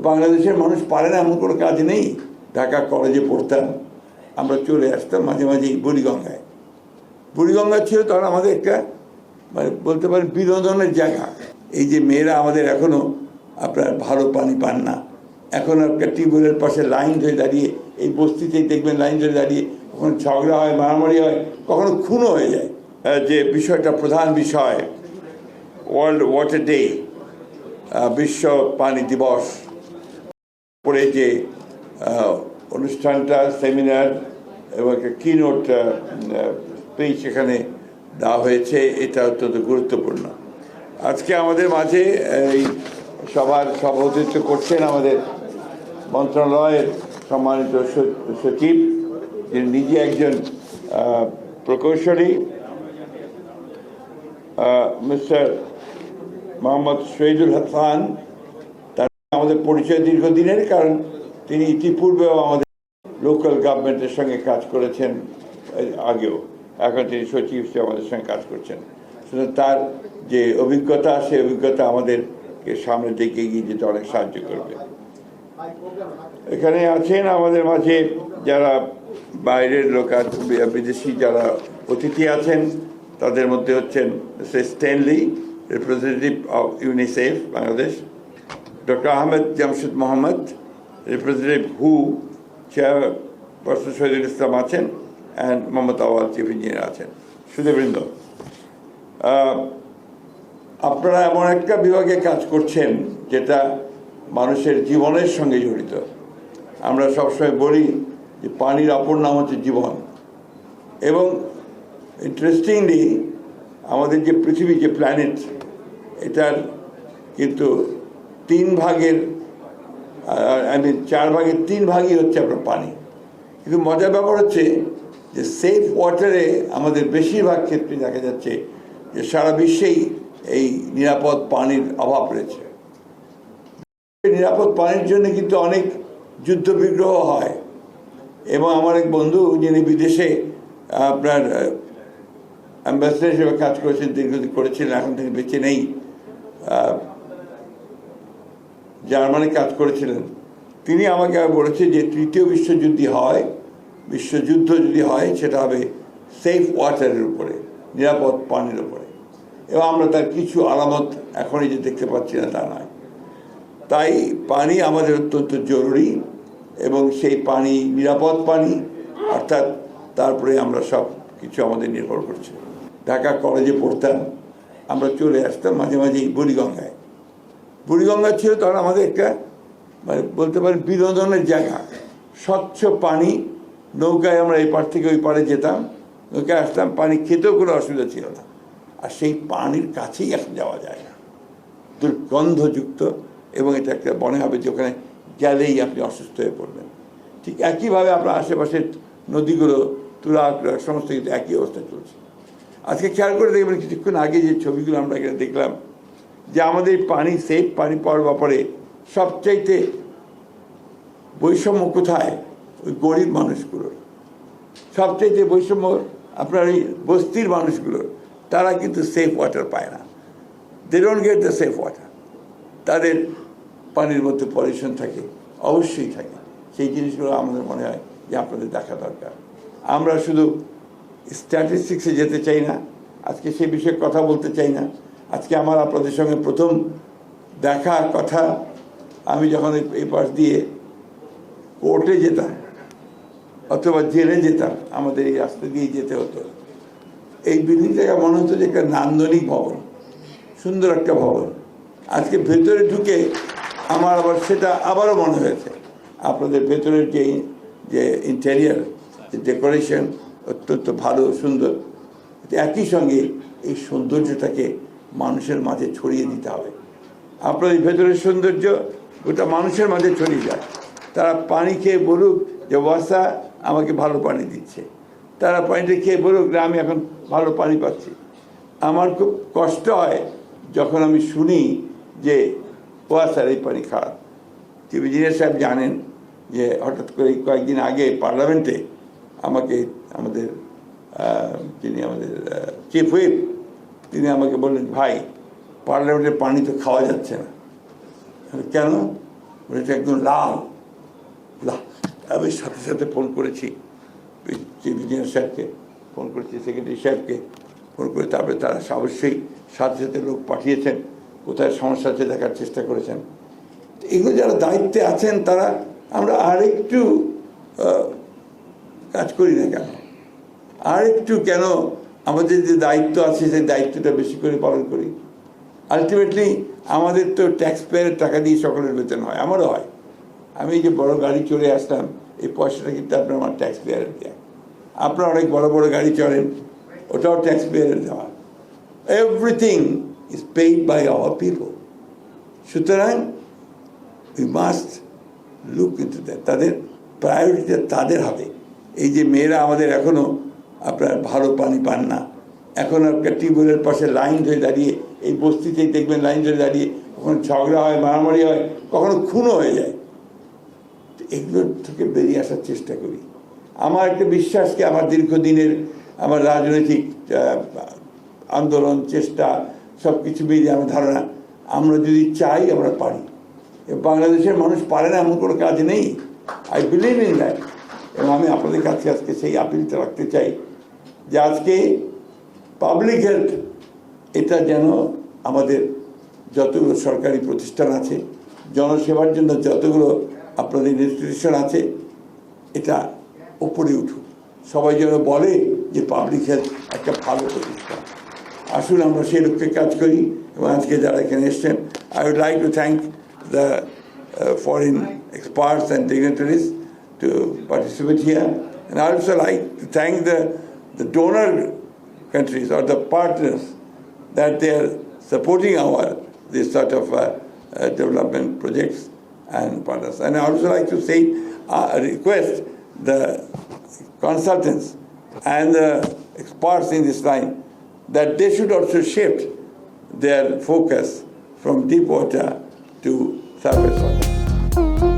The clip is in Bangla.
বাংলাদেশের মানুষ পারে না এমন কোনো কাজ নেই। ঢাকা কলেজে পড়তাম, আমরা চলে আসতাম মাঝে মাঝেই বুড়িগঙ্গায়। বুড়িগঙ্গা ছিল তখন আমাদের একটা মানে বলতে পারেন বিনোদনের জায়গা। এই যে মেয়েরা আমাদের এখনও আপনার ভালো পানি পান না, এখন একটা টিউবওয়েলের পাশে লাইন ধরে দাঁড়িয়ে, এই বস্তিতেই দেখবেন লাইন ধরে দাঁড়িয়ে, কখনো ঝগড়া হয়, মারামারি হয়, কখনো খুনও হয়ে যায়। যে বিষয়টা প্রধান বিষয়, ওয়ার্ল্ড ওয়াটার ডে, বিশ্ব পানি দিবস পরে যে অনুষ্ঠানটা, সেমিনার এবং একটা কিনোট স্পিচ সেখানে দেওয়া হয়েছে, এটা অত্যন্ত গুরুত্বপূর্ণ। আজকে আমাদের মাঝে এই সবার সভাপতিত্ব করছেন আমাদের মন্ত্রণালয়ের সম্মানিত সচিব, যিনি নিজে একজন প্রকৌশলী, মিস্টার মোহাম্মদ শহীদুল হাসান। তার আমাদের পরিচয় দীর্ঘদিনের, কারণ তিনি ইতিপূর্বেও আমাদের লোকাল গভর্নমেন্টের সঙ্গে কাজ করেছেন আগেও, এখন তিনি সচিব হিসেবে আমাদের সঙ্গে কাজ করছেন। সুতরাং তার যে অভিজ্ঞতা, সেই অভিজ্ঞতা আমাদেরকে সামনের দিকে এগিয়ে যেতে অনেক সাহায্য করবে। এখানে আছেন আমাদের মাঝে যারা বাইরের লোক, বিদেশি যারা অতিথি আছেন, তাদের মধ্যে হচ্ছেন mister Stanley, representative of UNICEF Bangladesh, doctor Ahmed Jamshed Mohammad, representative হু, চেয়ারপারসন শহীদুল ইসলাম আছেন, and Mohammad Awal, chief engineer আছেন। সুধীবৃন্দ, আপনারা এমন একটা বিভাগে কাজ করছেন যেটা মানুষের জীবনের সঙ্গে জড়িত। আমরা সবসময় বলি যে পানির অপর নাম হচ্ছে জীবন। এবং ইন্টারেস্টিংলি আমাদের যে পৃথিবী, যে প্ল্যানেট, এটার কিন্তু 4 ভাগের 3 ভাগই হচ্ছে আপনার পানি। কিন্তু মজার ব্যাপার হচ্ছে যে সেফ ওয়াটারে আমাদের বেশিরভাগ ক্ষেত্রে দেখা যাচ্ছে যে সারা বিশ্বেই এই নিরাপদ পানির অভাব রয়েছে। নিরাপদ পানির জন্য কিন্তু অনেক যুদ্ধ বিগ্রহ হয়। এবং আমার এক বন্ধু, যিনি বিদেশে আপনার অ্যাম্বাসেডর হিসেবে কাজ করেছেন, দীর্ঘদিন করেছিলেন, এখন তিনি বেঁচে নেই, জার্মানি কাজ করেছিলেন, তিনি আমাকে বলেছে যে তৃতীয় বিশ্বযুদ্ধ যদি হয় সেটা হবে সেফ ওয়াটারের উপরে, নিরাপদ পানির উপরে। এবং আমরা তার কিছু আলামত এখনই যে দেখতে পাচ্ছি না তা নয়। তাই পানি আমাদের অত্যন্ত জরুরি, এবং সেই পানি নিরাপদ পানি, অর্থাৎ তারপরে আমরা সব কিছু আমাদের নির্ভর করছে। ঢাকা কলেজে পড়তাম, আমরা চলে আসতাম মাঝে মাঝেই বুড়িগঙ্গায়। বুড়িগঙ্গা ছিল তখন আমাদের একটা মানে বলতে পারেন বিনোদনের জায়গা। স্বচ্ছ পানি, নৌকায় আমরা এই পার থেকে ওই পারে যেতাম, নৌকায় আসতাম, পানি খেতেও কোনো অসুবিধা ছিল না। আর সেই পানির কাছেই এখন যাওয়া যায় না, দুর্গন্ধযুক্ত, এবং এটা একটা মনে হবে যে ওখানে গেলেই আপনি অসুস্থ হয়ে পড়বেন। ঠিক একইভাবে আপনার আশেপাশের নদীগুলো, তুরা সমস্ত কিন্তু একই অবস্থা চলছে। আজকে খেয়াল করে দেখবেন, কিছুক্ষণ আগে যে ছবিগুলো আমরা এখানে দেখলাম, যে আমাদের পানি, সেফ পানি পাওয়ার ব্যাপারে সবচাইতে বৈষম্য কোথায়? ওই গরিব মানুষগুলোর। সবচাইতে বৈষম্য আপনার এই বস্তির মানুষগুলোর। তারা কিন্তু সেফ ওয়াটার পায় না, they don't get the safe water. তাদের পানির মধ্যে পলিউশন থাকে, অবশ্যই থাকে। সেই জিনিসগুলো আমাদের মনে হয় যে আপনাদের দেখা দরকার। আমরা শুধু স্ট্যাটিস্টিক্সে যেতে চাই না, আজকে সেই বিষয়ে কথা বলতে চাই না। আজকে আমার আপনাদের সঙ্গে প্রথম দেখা কথা, আমি যখন এই পাশ দিয়ে কোর্টে যেতাম অথবা জেলে যেতাম, আমাদের এই রাস্তা দিয়ে যেতে হতো। এই বিল্ডিংটাকে মনে হতো যে একটা নান্দনিক ভবন, সুন্দর একটা ভবন। আজকে ভেতরে ঢুকে আমার আবার সেটা আবারও মনে হয়েছে। আপনাদের ভেতরের যে ইন্টেরিয়ার, যে ডেকোরেশন অত্যন্ত ভালো, সুন্দর। একই সঙ্গে এই সৌন্দর্যটাকে মানুষের মাঝে ছড়িয়ে দিতে হবে। আপনাদের ভেতরের সৌন্দর্য গোটা মানুষের মাঝে ছড়িয়ে যায়। তারা পানি খেয়ে বলুক যে ওয়াসা আমাকে ভালো পানি দিচ্ছে, তারা পানিটা খেয়ে বলুক যে আমি এখন ভালো পানি পাচ্ছি। আমার খুব কষ্ট হয় যখন আমি শুনি যে ওয়াসার এই পানি খারাপ। চিফ ইঞ্জিনিয়ার সাহেব জানেন যে হঠাৎ করে কয়েকদিন আগে পার্লামেন্টে আমাকে যিনি আমাদের চিফ হুইপ, তিনি আমাকে বললেন, ভাই পার্লামেন্টের পানি তো খাওয়া যাচ্ছে না। কেন? এটা একদম লাল। আমি সাথে সাথে ফোন করেছি চিফ ইঞ্জিনিয়ার সাহেবকে, ফোন করেছি সেক্রেটারি সাহেবকে, ফোন করে তারপরে তারা অবশ্যই সাথে সাথে লোক পাঠিয়েছেন, কোথায় সমস্যা আছে দেখার চেষ্টা করেছেন। এগুলো যারা দায়িত্বে আছেন তারা আমরা আরেকটু কাজ করি না কেন, আরেকটু কেন আমাদের যে দায়িত্ব আছে সেই দায়িত্বটা বেশি করে পালন করি। আলটিমেটলি আমাদের তো ট্যাক্স পেয়ারের টাকা দিয়ে সকলের বেতন হয়, আমারও হয়। আমি যে বড় গাড়ি চলে আসলাম এই পয়সাটা কিন্তু আপনার আমার ট্যাক্স পেয়ারের দেওয়া। আপনারা অনেক বড় বড় গাড়ি চলেন, ওটাও ট্যাক্স পেয়ারের দেওয়া। Everything is paid by our people. সুতরাং we must look into that. তাদের প্রায়োরিটিটা তাদের হবে। এই যে মেয়েরা আমাদের এখনও আপনার ভালো পানি পান না, এখন আপনার টিউবওয়েলের পাশে লাইন ধরে দাঁড়িয়ে, এই বস্তিতেই দেখবেন লাইন ধরে দাঁড়িয়ে, কখনো ঝগড়া হয়, মারামারি হয়, কখনো খুনও হয়ে যায়। এগুলোর থেকে বেরিয়ে আসার চেষ্টা করি। আমার একটা বিশ্বাসকে আমার দীর্ঘদিনের আমার রাজনৈতিক আন্দোলন চেষ্টা সব কিছু মিলিয়ে আমার ধারণা, আমরা যদি চাই আমরা পারি। বাংলাদেশের মানুষ পারে না এমন কোনো কাজ নেই। I believe in that. এবং আমি আপনাদের কাছে আজকে সেই আপিলটা রাখতে চাই যে আজকে পাবলিক হেলথ এটা যেন আমাদের যতগুলো সরকারি প্রতিষ্ঠান আছে, জনসেবার জন্য যতগুলো আপনাদের ইনস্টিটিউশন আছে, এটা উপরে উঠুক। সবাই যেন বলে যে পাবলিক হেলথ একটা ভালো প্রতিষ্ঠান। আসুন আমরা সেই লক্ষ্যে কাজ করি। এবং আজকে যারা এখানে এসছেন, I would like to thank the foreign experts and dignitaries to participate here. And I also like to thank the donor countries or the partners that they are supporting this sort of development projects and partners. And I also like to say, request the consultants and the experts in this line that they should also shift their focus from deep water to surface water.